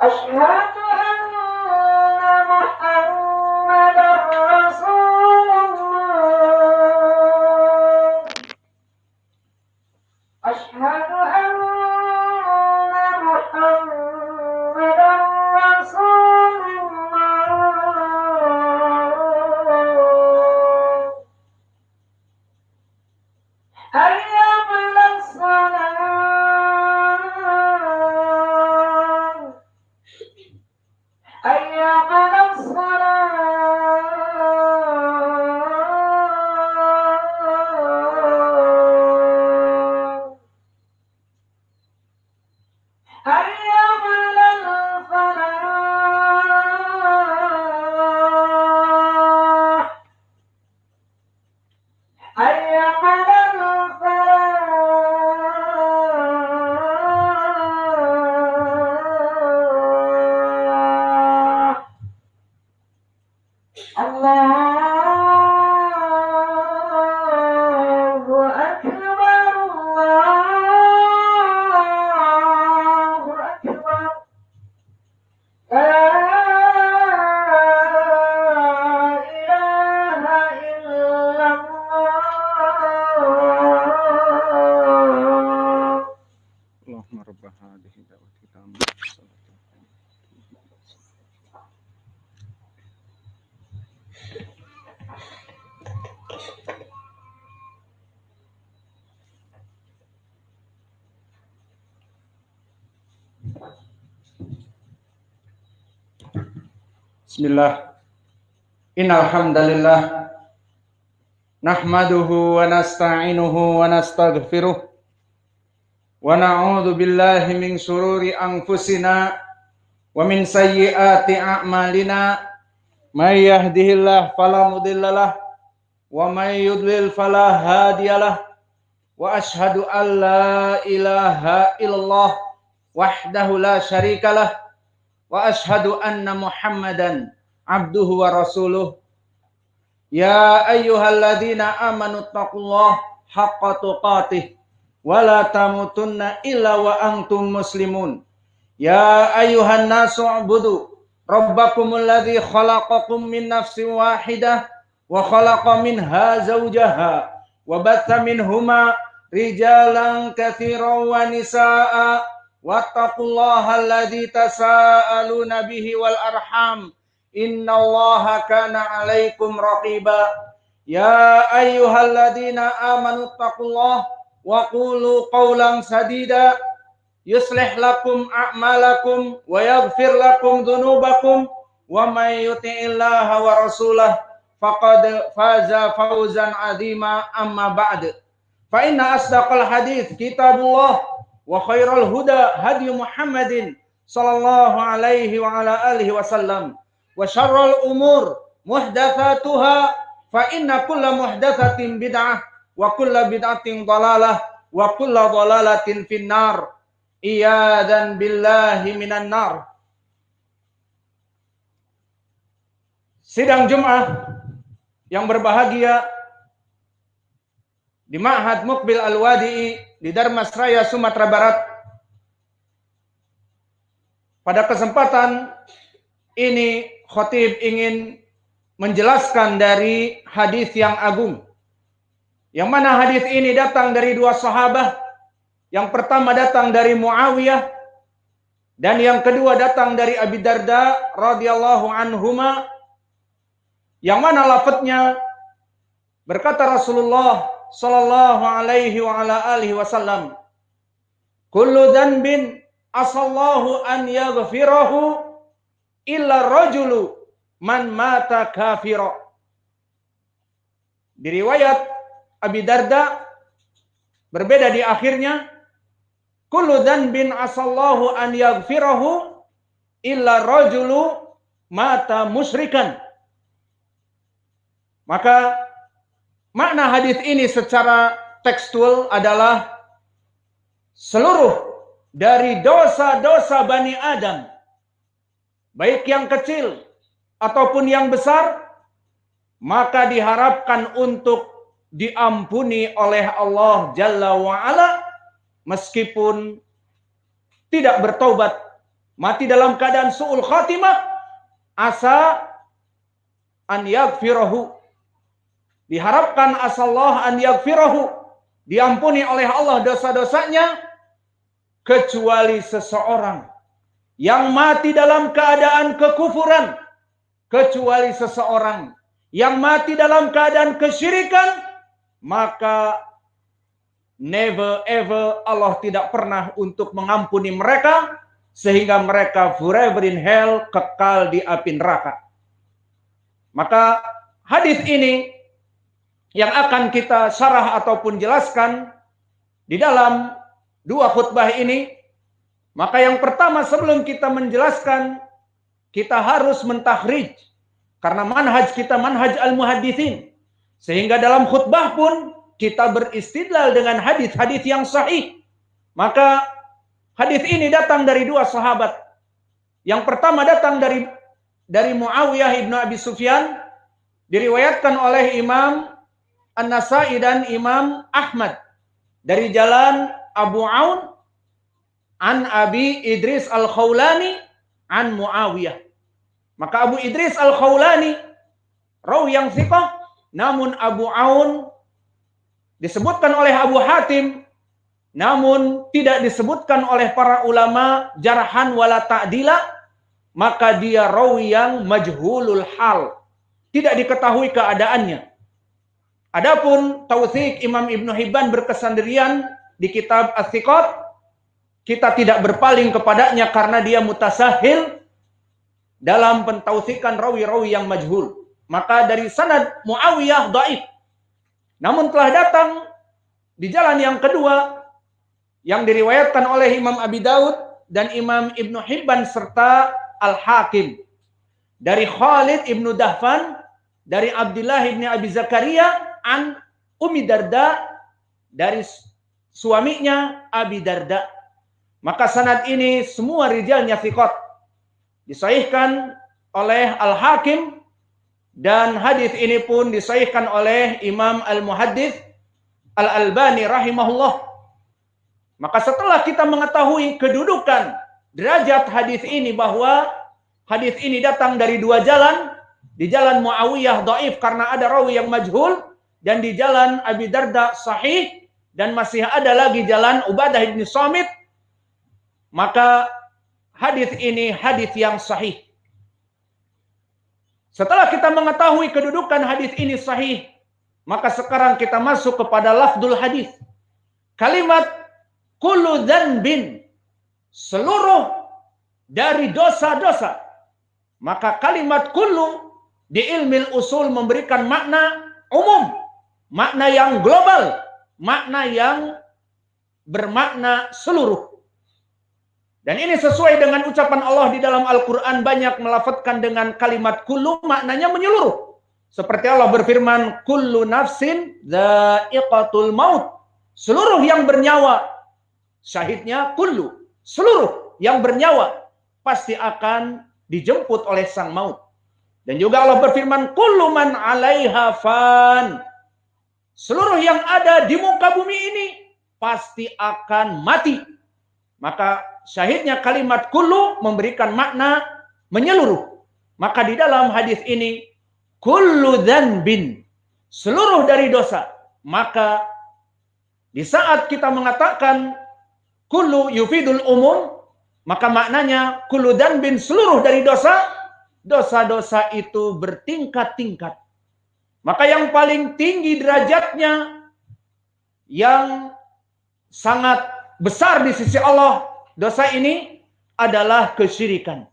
أشهد أن محمدا رسول الله أشهد أن محمدا رسول الله حي على الصلاة حي على الصلاة حي على الفلاح حي على الفلاح الله أكبر الله أكبر لا إله إلا الله اللهم رب هذه الدعوة التامة Bismillah. Innal hamdalillah nahmaduhu wa nasta'inuhu wa nastaghfiruh wa na'udzu billahi min shururi anfusina wa min sayyiati a'malina may yahdihillahu fala mudhillalah wa may yudlil fala hadiyalah wa asyhadu an la ilaha illallah wahdahu la syarikalah wa asyhadu anna Muhammadan abduhu wa rasuluh. Ya ayyuhalladzina amanu taqullaha haqqa tuqatih wa la tamutunna illa wa antum muslimun. Ya ayyuhan nasu ubudu rabbakumul ladzi khalaqakum min nafsin wahidah wa khalaqa minha zawjaha wa batha minhuma rijalan katsiran wa nisaa wattaqullaha alladzi tasaaluna bihi wal arham innallaha kana 'alaikum raqiba. Ya ayyuhalladzina amanu taqullaha wa qulu qawlan sadida yuslih lakum a'malakum wa yaghfir lakum dhunubakum wa may yuti'illaha wa rasulahu faqad faza fawzan 'azima. Amma ba'd, fa inna asdaqal hadits kitabullah wa khairal huda hadi Muhammadin sallallahu alaihi wa ala alihi wasallam wa syarrul umur muhdatsatuha fa inna kulla muhdatsatin bid'ah wa kulla bid'atin dhalalah wa kulla dhalalatin finnar. Iyadan billahi minan nar. Sidang Jumat yang berbahagia di Ma'had Muqbil Al-Wadi'i di Darmasraya, Sumatera Barat. Pada kesempatan ini khatib ingin menjelaskan dari hadis yang agung. Yang mana hadis ini datang dari dua sahabat. Yang pertama datang dari Muawiyah dan yang kedua datang dari Abi Darda radhiyallahu anhuma. Yang mana lafadznya berkata Rasulullah sallallahu alaihi wa ala alihi wasallam, kullu dhanbin asallahu an yaghfirahu illa rajulu man mata kafira. Di riwayat Abi Darda berbeda di akhirnya, kullu dhanbin asallahu an yaghfirahu illa rajulu mata musyrikan. Maka makna hadis ini secara tekstual adalah seluruh dari dosa-dosa Bani Adam, baik yang kecil ataupun yang besar, maka diharapkan untuk diampuni oleh Allah Jalla wa'ala meskipun tidak bertobat, mati dalam keadaan su'ul khatimah, asa an yaghfirahu. Diharapkan asallah an yaghfirahu, diampuni oleh Allah dosa-dosanya, kecuali seseorang yang mati dalam keadaan kekufuran, kecuali seseorang yang mati dalam keadaan kesyirikan, maka never ever Allah tidak pernah untuk mengampuni mereka, sehingga mereka forever in hell, kekal di api neraka. Maka hadis ini yang akan kita syarah ataupun jelaskan di dalam dua khutbah ini. Maka yang pertama, sebelum kita menjelaskan, kita harus mentahrijh, karena manhaj kita manhaj al-muhadditsin, sehingga dalam khutbah pun kita beristidlal dengan hadis-hadis yang sahih. Maka hadis ini datang dari dua sahabat. Yang pertama datang dari Muawiyah ibnu Abi Sufyan, diriwayatkan oleh Imam An-Nasai dan Imam Ahmad dari jalan Abu Aun an Abi Idris Al-Khawlani an Muawiyah. Maka Abu Idris Al-Khawlani rawi yang thiqah, namun Abu Aun disebutkan oleh Abu Hatim, namun tidak disebutkan oleh para ulama jarhan wala ta'dila, maka dia rawi yang majhulul hal, tidak diketahui keadaannya. Adapun tautsik Imam Ibnu Hibban berkesendirian di kitab As-Thiqat, kita tidak berpaling kepadanya karena dia mutasahil dalam pentausikan rawi-rawi yang majhul. Maka dari sanad Muawiyah dhaif. Namun telah datang di jalan yang kedua yang diriwayatkan oleh Imam Abi Daud dan Imam Ibnu Hibban serta Al-Hakim dari Khalid ibnu Dahfan dari Abdullah ibnu Abi Zakaria an Ummi Darda dari suaminya Abi Darda. Maka sanad ini semua rijalnya thiqat, disahihkan oleh Al-Hakim, dan hadis ini pun disahihkan oleh Imam Al-Muhaddits Al-Albani rahimahullah. Maka setelah kita mengetahui kedudukan derajat hadis ini, bahwa hadis ini datang dari dua jalan, di jalan Muawiyah dhaif karena ada rawi yang majhul, dan di jalan Abi Darda sahih, dan masih ada lagi jalan Ubadah bin Samit, maka hadis ini hadis yang sahih. Setelah kita mengetahui kedudukan hadis ini sahih, maka sekarang kita masuk kepada lafdul hadis. Kalimat kullu dzanbin, seluruh dari dosa-dosa. Maka kalimat kullu di ilmu usul memberikan makna umum, makna yang global, makna yang bermakna seluruh. Dan ini sesuai dengan ucapan Allah di dalam Al-Quran, banyak melafadzkan dengan kalimat kullu, maknanya menyeluruh. Seperti Allah berfirman, kullu nafsin dha'iqatul maut. Seluruh yang bernyawa, syahidnya kullu, seluruh yang bernyawa pasti akan dijemput oleh sang maut. Dan juga Allah berfirman, kullu man 'alaiha fan. Seluruh yang ada di muka bumi ini pasti akan mati. Maka syahidnya kalimat kullu memberikan makna menyeluruh. Maka di dalam hadis ini kullu dzanbin, seluruh dari dosa. Maka di saat kita mengatakan kullu yufidul umum, maka maknanya kullu dzanbin, seluruh dari dosa. Dosa-dosa itu bertingkat-tingkat. Maka yang paling tinggi derajatnya, yang sangat besar di sisi Allah, dosa ini adalah kesyirikan.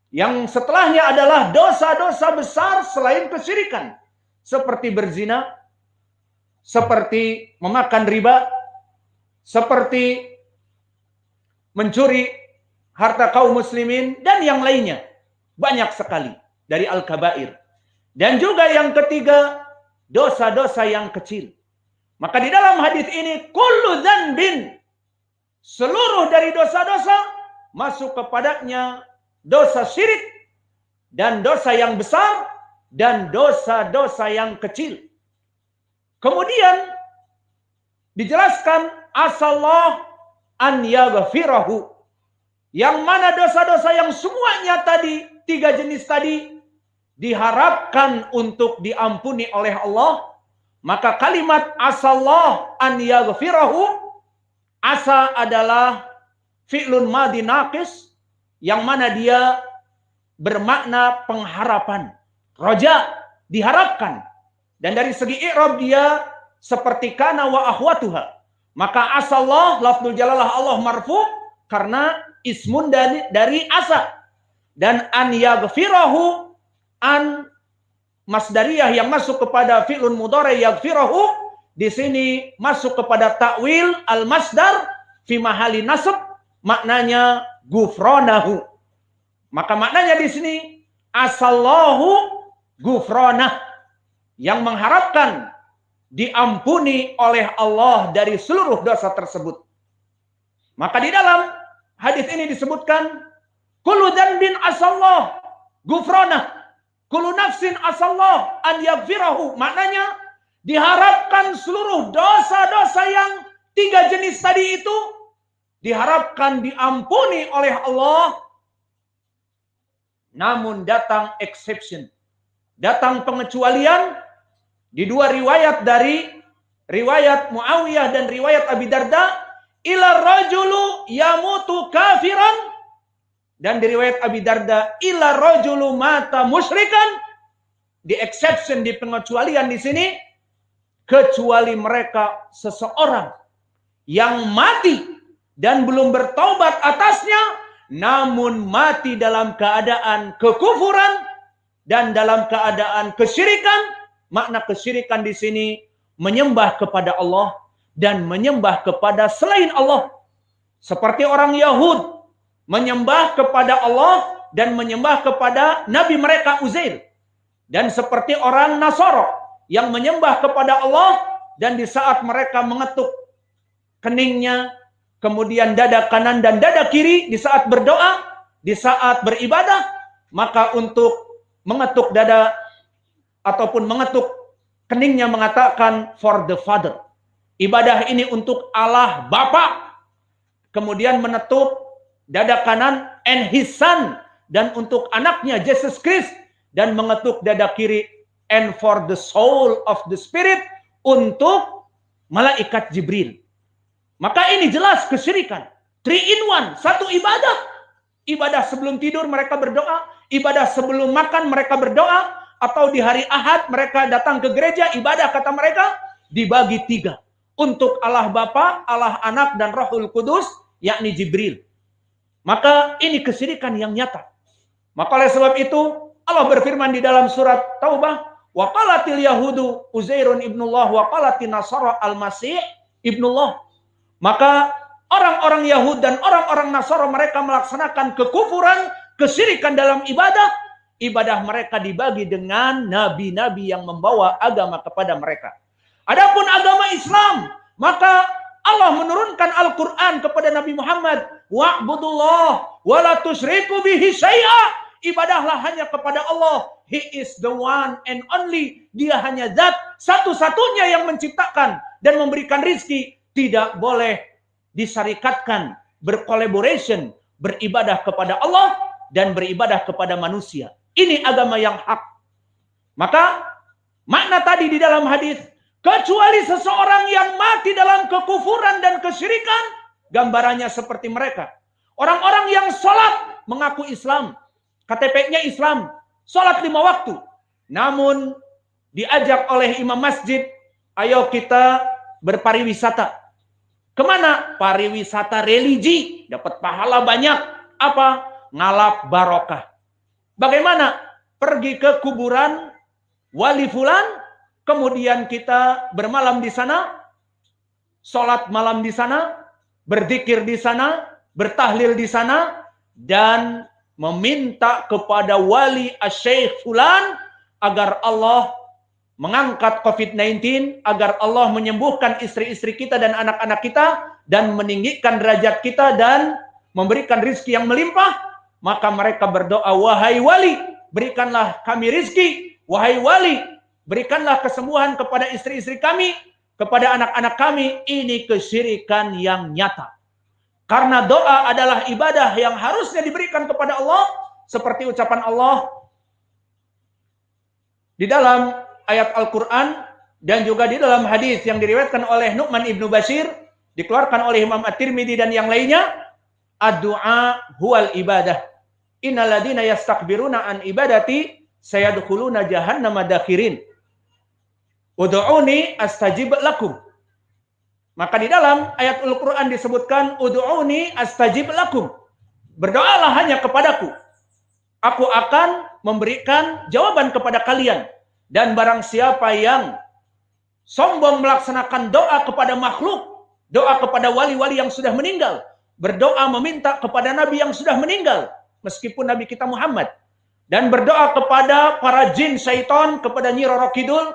Yang setelahnya adalah dosa-dosa besar selain kesyirikan, seperti berzina, seperti memakan riba, seperti mencuri harta kaum muslimin, dan yang lainnya. Banyak sekali dari al-kabair. Dan juga yang ketiga, dosa-dosa yang kecil. Maka di dalam hadis ini, kullu dzanbin, seluruh dari dosa-dosa, masuk kepadanya dosa syirik, dan dosa yang besar, dan dosa-dosa yang kecil. Kemudian dijelaskan asallah an yaghfirahu. Yang mana dosa-dosa yang semuanya tadi, 3 jenis tadi, diharapkan untuk diampuni oleh Allah, maka kalimat asallah an yaghfirahu, asa adalah fi'lun madhi naqis, yang mana dia bermakna pengharapan. Roja, diharapkan. Dan dari segi i'rab dia seperti kana wa akhwatuha. Maka asallah, lafzul jalalah Allah marfu karena ismun dari asa. Dan an yaghfirahu, an masdariyah yang masuk kepada fi'lun mudhari yaghfirahu, di sini masuk kepada ta'wil al-masdar fi mahali nasab, maknanya gufranahu. Maka maknanya di sini asallahu gufranah, yang mengharapkan diampuni oleh Allah dari seluruh dosa tersebut. Maka di dalam hadis ini disebutkan kullu dzanbin asallah gufranah, kullu nafsin asallah an yaghfirahu. Maknanya diharapkan seluruh dosa-dosa yang 3 jenis tadi itu diharapkan diampuni oleh Allah. Namun datang exception, datang pengecualian di 2 riwayat, dari riwayat Muawiyah dan riwayat Abi Darda, ila rajulu yamutu kafiran, dan di riwayat Abi Darda ila rajulu mata musyrikan. Di exception, di pengecualian di sini, kecuali mereka seseorang yang mati dan belum bertaubat atasnya, namun mati dalam keadaan kekufuran dan dalam keadaan kesyirikan. Makna kesyirikan di sini menyembah kepada Allah dan menyembah kepada selain Allah. Seperti orang Yahud menyembah kepada Allah dan menyembah kepada nabi mereka Uzair. Dan seperti orang Nasara yang menyembah kepada Allah dan di saat mereka mengetuk keningnya, kemudian dada kanan dan dada kiri di saat berdoa, di saat beribadah, maka untuk mengetuk dada ataupun mengetuk keningnya mengatakan for the Father. Ibadah ini untuk Allah Bapa. Kemudian menutup dada kanan and his son, dan untuk anaknya Jesus Christ, dan mengetuk dada kiri and for the soul of the Spirit, untuk malaikat Jibril. Maka ini jelas kesyirikan. 3 in 1, satu ibadah. Ibadah sebelum tidur mereka berdoa, ibadah sebelum makan mereka berdoa, atau di hari Ahad mereka datang ke gereja, ibadah kata mereka dibagi 3. Untuk Allah Bapa, Allah Anak, dan Rohul Kudus, yakni Jibril. Maka ini kesyirikan yang nyata. Maka oleh sebab itu Allah berfirman di dalam surat Taubah, wa qalatil yahudu Uzairun ibnullah wa qalatin nasara al-masih ibnullah. Maka orang-orang Yahud dan orang-orang Nasara mereka melaksanakan kekufuran, kesyirikan dalam ibadah. Ibadah mereka dibagi dengan nabi-nabi yang membawa agama kepada mereka. Adapun agama Islam, maka Allah menurunkan Al-Quran kepada Nabi Muhammad, wa'budullah wa la tusyriku bihi syai'a. Ibadahlah hanya kepada Allah. He is the one and only. Dia hanya zat satu-satunya yang menciptakan dan memberikan rizki. Tidak boleh disyarikatkan, berkolaborasi, beribadah kepada Allah dan beribadah kepada manusia. Ini agama yang hak. Maka makna tadi di dalam hadis, kecuali seseorang yang mati dalam kekufuran dan kesyirikan, gambarannya seperti mereka. Orang-orang yang sholat mengaku Islam, KTP-nya Islam, sholat 5 waktu. Namun diajak oleh imam masjid, ayo kita berpariwisata. Kemana? Pariwisata religi, dapat pahala banyak. Apa? Ngalap barokah. Bagaimana? Pergi ke kuburan wali fulan, kemudian kita bermalam di sana, sholat malam di sana, berzikir di sana, bertahlil di sana, dan meminta kepada wali asy-syekh fulan agar Allah mengangkat COVID-19, agar Allah menyembuhkan istri-istri kita dan anak-anak kita, dan meninggikan derajat kita, dan memberikan rizki yang melimpah. Maka mereka berdoa, wahai wali, berikanlah kami rizki. Wahai wali, berikanlah kesembuhan kepada istri-istri kami, kepada anak-anak kami. Ini kesyirikan yang nyata. Karena doa adalah ibadah yang harusnya diberikan kepada Allah, seperti ucapan Allah di dalam ayat Al-Quran dan juga di dalam hadis yang diriwayatkan oleh Nu'man ibnu Bashir, dikeluarkan oleh Imam At-Tirmidzi dan yang lainnya, ad-du'a huwal ibadah. Innal ladzina yastakbiruna an ibadati sayadkhuluna jahannama dakhirin. Ud'uni astajib lakum. Maka di dalam ayat Al-Quran disebutkan, ud'uni astajib lakum. Berdoalah hanya kepadaku. Aku akan memberikan jawaban kepada kalian. Dan barang siapa yang sombong melaksanakan doa kepada makhluk, doa kepada wali-wali yang sudah meninggal, berdoa meminta kepada nabi yang sudah meninggal, meskipun nabi kita Muhammad, dan berdoa kepada para jin syaitan, kepada Nyi Roro Kidul,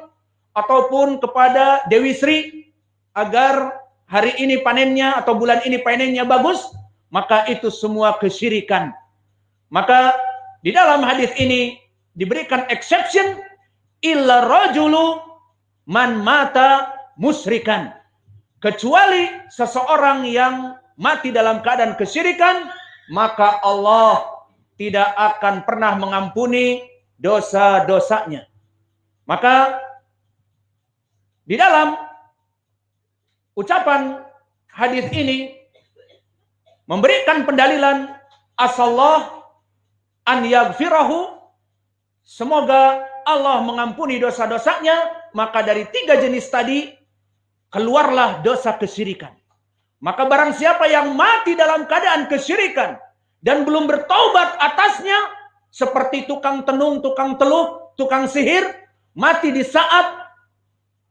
ataupun kepada Dewi Sri, agar hari ini panennya atau bulan ini panennya bagus, maka itu semua kesyirikan. Maka di dalam hadis ini diberikan exception, illa rajulu man mata musyrikan, kecuali seseorang yang mati dalam keadaan kesyirikan, maka Allah tidak akan pernah mengampuni dosa-dosanya. Maka di dalam ucapan hadis ini memberikan pendalilan asallah an yaghfirahu, semoga Allah mengampuni dosa-dosanya. Maka dari 3 jenis tadi keluarlah dosa kesyirikan. Maka barang siapa yang mati dalam keadaan kesyirikan dan belum bertaubat atasnya, seperti tukang tenung, tukang teluh, tukang sihir, mati di saat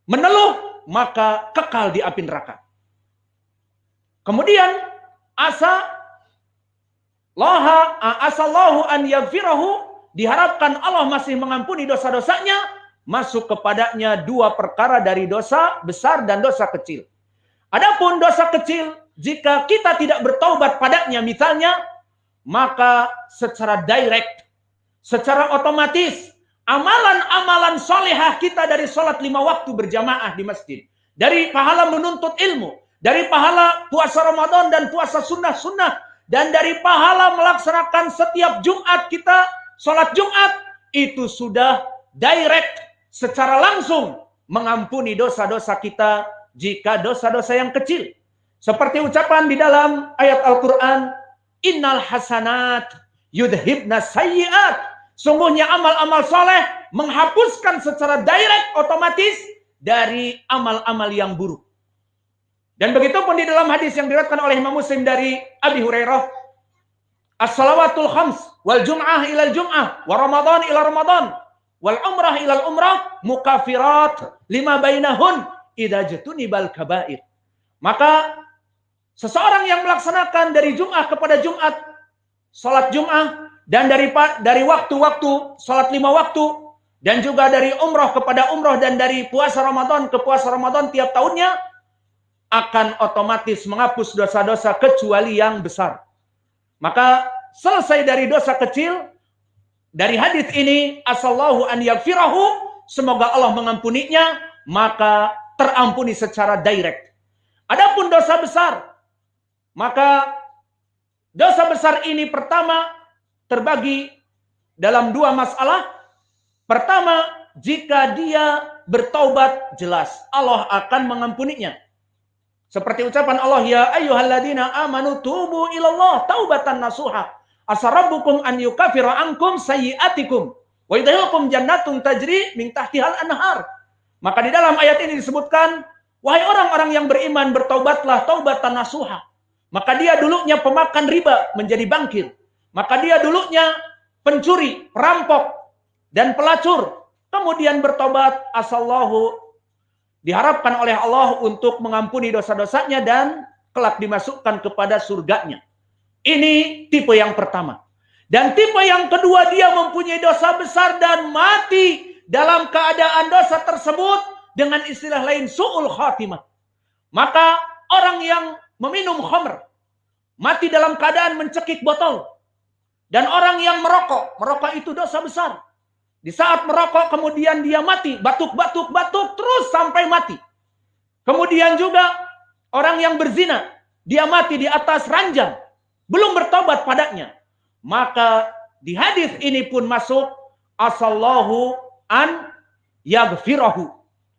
meneluh, maka kekal di api neraka. Kemudian asallahu an yaghfirahu, diharapkan Allah masih mengampuni dosa-dosanya, masuk kepadanya 2 perkara dari dosa besar dan dosa kecil. Adapun dosa kecil, jika kita tidak bertaubat padanya misalnya, maka secara direct, secara otomatis, amalan-amalan solehah kita dari sholat 5 waktu berjamaah di masjid, dari pahala menuntut ilmu, dari pahala puasa Ramadan dan puasa sunnah-sunnah, dan dari pahala melaksanakan setiap Jumat kita sholat Jumat, itu sudah direct, secara langsung mengampuni dosa-dosa kita jika dosa-dosa yang kecil. Seperti ucapan di dalam ayat Al-Quran, innal hasanat yudhibna sayyiat, sungguhnya amal-amal soleh menghapuskan secara direct, otomatis, dari amal-amal yang buruk. Dan begitu pun di dalam hadis yang diriwayatkan oleh Imam Muslim dari Abi Hurairah, as-salawatul khams wal jum'ah ilal jum'ah wa ramadan ila ramadan wal umrah ilal umrah mukafirat lima bainahun idza jatunibal kabair. Maka seseorang yang melaksanakan dari Jum'ah kepada Jumat, salat Jum'ah, dan dari waktu-waktu salat 5 waktu, dan juga dari umrah kepada umrah, dan dari puasa Ramadan ke puasa Ramadan tiap tahunnya, akan otomatis menghapus dosa-dosa kecuali yang besar. Maka selesai dari dosa kecil, dari hadis ini, asallahu an yaghfirahu, semoga Allah mengampuninya, maka terampuni secara direct. Adapun dosa besar, maka dosa besar ini pertama terbagi dalam 2 masalah. Pertama, jika dia bertaubat, jelas Allah akan mengampuninya. Seperti ucapan Allah, ya ayyuhalladzina amanu tubu ilallah taubatan nasuha asarabbukum an yukafira ankum sayyiatikum wa yudkhilukum jannatun tajri min tahtihal anhar. Maka di dalam ayat ini disebutkan, wahai orang-orang yang beriman, bertaubatlah taubatan nasuha. Maka dia dulunya pemakan riba menjadi bangkir. Maka dia dulunya pencuri, perampok, dan pelacur. Kemudian bertobat, asallahu, diharapkan oleh Allah untuk mengampuni dosa-dosanya dan kelak dimasukkan kepada surganya. Ini tipe yang pertama. Dan tipe yang kedua, dia mempunyai dosa besar dan mati dalam keadaan dosa tersebut, dengan istilah lain su'ul khatimah. Maka orang yang meminum khamr, mati dalam keadaan mencekik botol. Dan orang yang merokok itu dosa besar. Di saat merokok kemudian dia mati, batuk terus sampai mati. Kemudian juga orang yang berzina, dia mati di atas ranjang, belum bertobat padanya, maka di hadis ini pun masuk asallahu an yaghfirahu,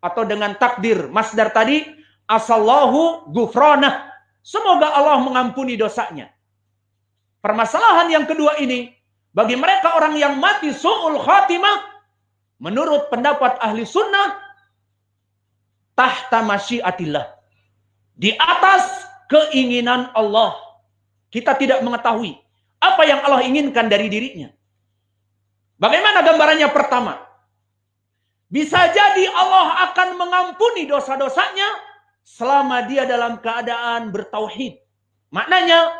atau dengan takdir masdar tadi asallahu ghufranah, semoga Allah mengampuni dosanya. Permasalahan yang kedua ini, bagi mereka orang yang mati su'ul khatimah, menurut pendapat ahli sunnah, tahta masyiatillah, di atas keinginan Allah. Kita tidak mengetahui apa yang Allah inginkan dari dirinya. Bagaimana gambarannya? Pertama, bisa jadi Allah akan mengampuni dosa-dosanya selama dia dalam keadaan bertauhid. Maknanya,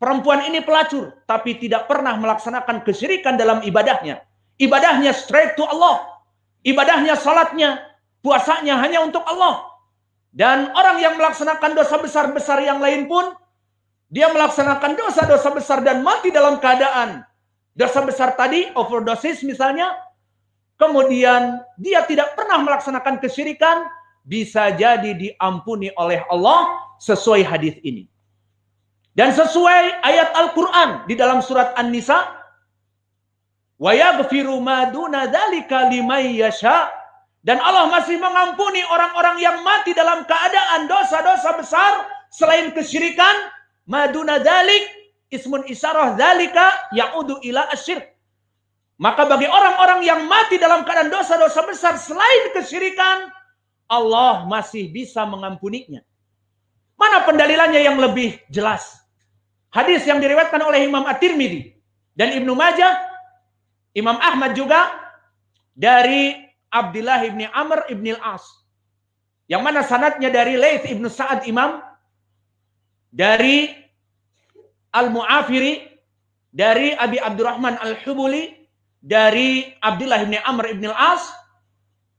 perempuan ini pelacur, tapi tidak pernah melaksanakan kesyirikan dalam ibadahnya. Ibadahnya straight to Allah. Ibadahnya, salatnya, puasanya hanya untuk Allah. Dan orang yang melaksanakan dosa besar-besar yang lain pun, dia melaksanakan dosa-dosa besar dan mati dalam keadaan dosa besar tadi, overdosis misalnya, kemudian dia tidak pernah melaksanakan kesyirikan, bisa jadi diampuni oleh Allah sesuai hadis ini. Dan sesuai ayat Al-Quran di dalam surat An-Nisa, wa yaghfiru ma duna dzalika liman yasha, dan Allah masih mengampuni orang-orang yang mati dalam keadaan dosa-dosa besar selain kesyirikan. Maduna dzalik ismun isyarah dzalika ya'udu ila asyirk. Maka bagi orang-orang yang mati dalam keadaan dosa-dosa besar selain kesyirikan, Allah masih bisa mengampuninya. Mana pendalilannya yang lebih jelas? Hadis yang diriwayatkan oleh Imam At-Tirmidzi dan Ibnu Majah, Imam Ahmad juga, dari Abdullah ibni Amr ibni al-As, yang mana sanadnya dari Laits ibnu Sa'ad Imam, dari Al-Mu'afiri, dari Abi Abdurrahman Al-Hubuli, dari Abdullah ibni Amr ibni al-As,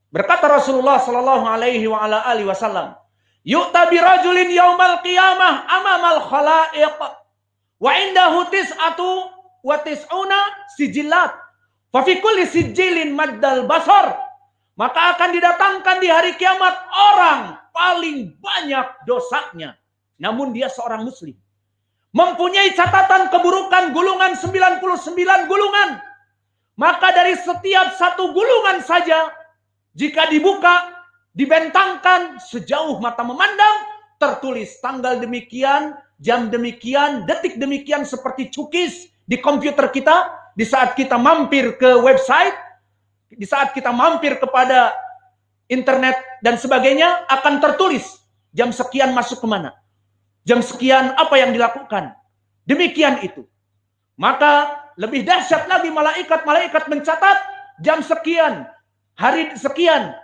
berkata Rasulullah sallallahu alaihi wa ala alihi wasallam, yu'ta bi rajulin yaumal qiyamah amamal khalaiq wa indahu tis'atu wa tis'una sijillat fa fi kulli sijilin maddal basar. Maka akan didatangkan di hari kiamat orang paling banyak dosanya, namun dia seorang muslim, mempunyai catatan keburukan gulungan 99 gulungan. Maka dari setiap satu gulungan saja, jika dibuka, dibentangkan sejauh mata memandang, tertulis tanggal demikian, jam demikian, detik demikian, seperti cookies di komputer kita. Di saat kita mampir ke website, di saat kita mampir kepada internet dan sebagainya, akan tertulis jam sekian masuk kemana, jam sekian apa yang dilakukan. Demikian itu. Maka lebih dahsyat lagi, malaikat mencatat jam sekian, hari sekian,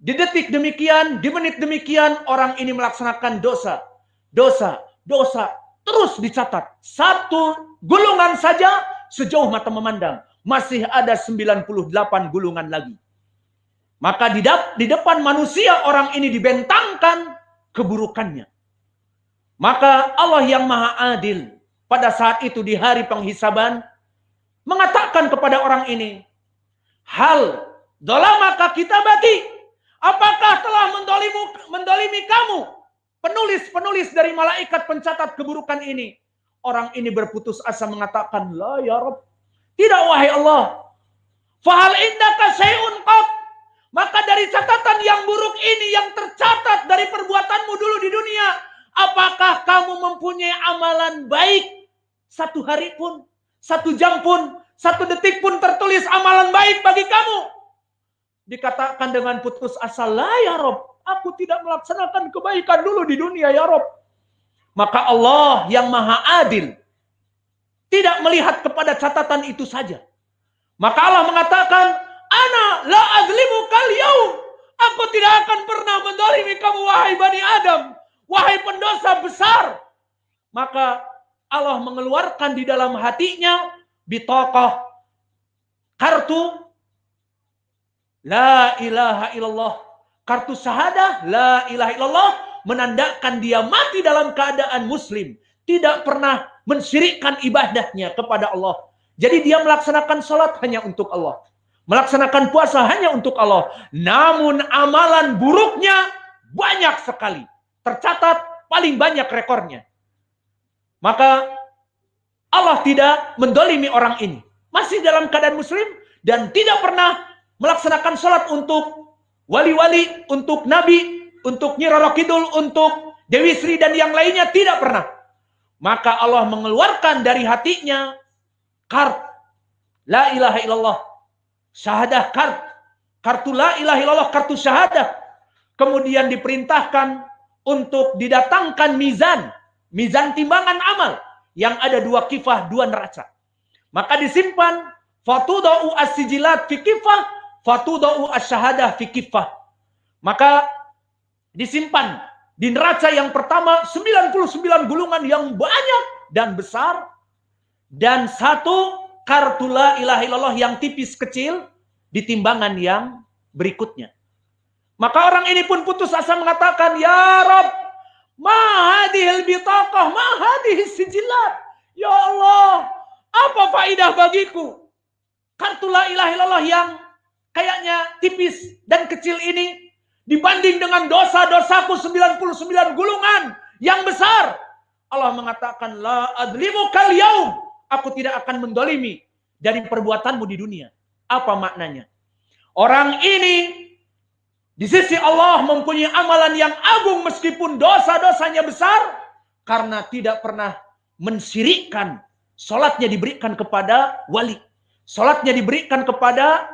di detik demikian, di menit demikian, orang ini melaksanakan dosa, terus dicatat. Satu gulungan saja sejauh mata memandang, masih ada 98 gulungan lagi. Maka di depan manusia orang ini dibentangkan keburukannya. Maka Allah yang maha adil pada saat itu di hari penghisaban mengatakan kepada orang ini, hal dolamaka kita bagi, apakah telah mendolimi kamu, penulis dari malaikat pencatat keburukan ini? Orang ini berputus asa mengatakan, la ya Rabb, tidak wahai Allah. Fahal indaka syai'un qad, maka dari catatan yang buruk ini yang tercatat dari perbuatanmu dulu di dunia, apakah kamu mempunyai amalan baik? Satu hari pun, satu jam pun, satu detik pun tertulis amalan baik bagi kamu. Dikatakan dengan putus asa, la ya Rabb, aku tidak melaksanakan kebaikan dulu di dunia ya Rabb. Maka Allah yang maha adil tidak melihat kepada catatan itu saja. Maka Allah mengatakan, ana la azlimu kal yaum, aku tidak akan pernah mendolimi kamu wahai Bani Adam, wahai pendosa besar. Maka Allah mengeluarkan di dalam hatinya bitaqah, kartu la ilaha illallah, kartu syahadah la ilaha illallah, menandakan dia mati dalam keadaan muslim, tidak pernah mensyirikkan ibadahnya kepada Allah. Jadi dia melaksanakan sholat hanya untuk Allah, melaksanakan puasa hanya untuk Allah. Namun amalan buruknya banyak sekali, tercatat paling banyak rekornya. Maka Allah tidak mendolimi orang ini. Masih dalam keadaan muslim dan tidak pernah melaksanakan sholat untuk wali-wali, untuk nabi, untuk Nyi Roro Kidul, untuk Dewi Sri dan yang lainnya, tidak pernah. Maka Allah mengeluarkan dari hatinya la ilaha illallah, syahadah, kartu la ilaha illallah, kartu syahadah. Kemudian diperintahkan untuk didatangkan mizan timbangan amal yang ada 2 kifah, 2 neraca. Maka disimpan fatudau as-sijilat fi kifah, fatudau as-syahadah fi kifah. Maka disimpan di neraca yang pertama 99 gulungan yang banyak dan besar, dan 1 kartu la ilaha illallah yang tipis kecil di timbangan yang berikutnya. Maka orang ini pun putus asa mengatakan, ya Rabb, ma hadhil bitaqah, ma hadhis sijilat. Ya Allah, apa faedah bagiku kartu la ilaha illallah yang kayaknya tipis dan kecil ini dibanding dengan dosa-dosaku 99 gulungan yang besar. Allah mengatakan, la adlimu kal yaum, aku tidak akan mendolimi dari perbuatanmu di dunia. Apa maknanya? Orang ini di sisi Allah mempunyai amalan yang agung meskipun dosa-dosanya besar, karena tidak pernah mensyirikkan. Salatnya diberikan kepada wali, salatnya diberikan kepada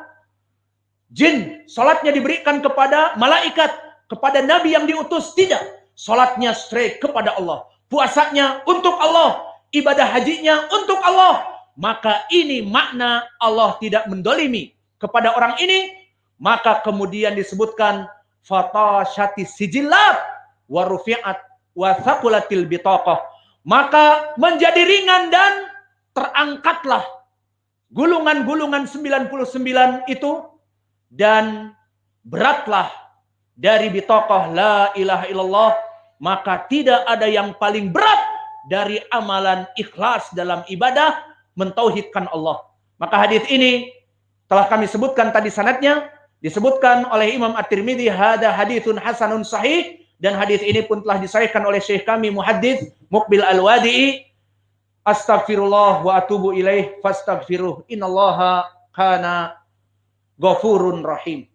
jin, salatnya diberikan kepada malaikat, kepada nabi yang diutus, tidak. Salatnya straight kepada Allah, puasanya untuk Allah, ibadah hajinya untuk Allah. Maka ini makna Allah tidak mendolimi kepada orang ini. Maka kemudian disebutkan fatashatis sijillat wa rufi'at wa thaqulatil bitaqah. Maka menjadi ringan dan terangkatlah gulungan-gulungan 99 itu, dan beratlah dari bitaqah la ilaha illallah. Maka tidak ada yang paling berat dari amalan ikhlas dalam ibadah mentauhidkan Allah. Maka hadis ini telah kami sebutkan tadi sanadnya, disebutkan oleh Imam At-Tirmidzi, hada haditsun hasanun sahih, dan hadis ini pun telah disahihkan oleh syekh kami muhaddits Muqbil Al-Wadi'i. Astaghfirullah wa atubu ilaih fastaghfiruh, innallaha kana ghafurun rahim.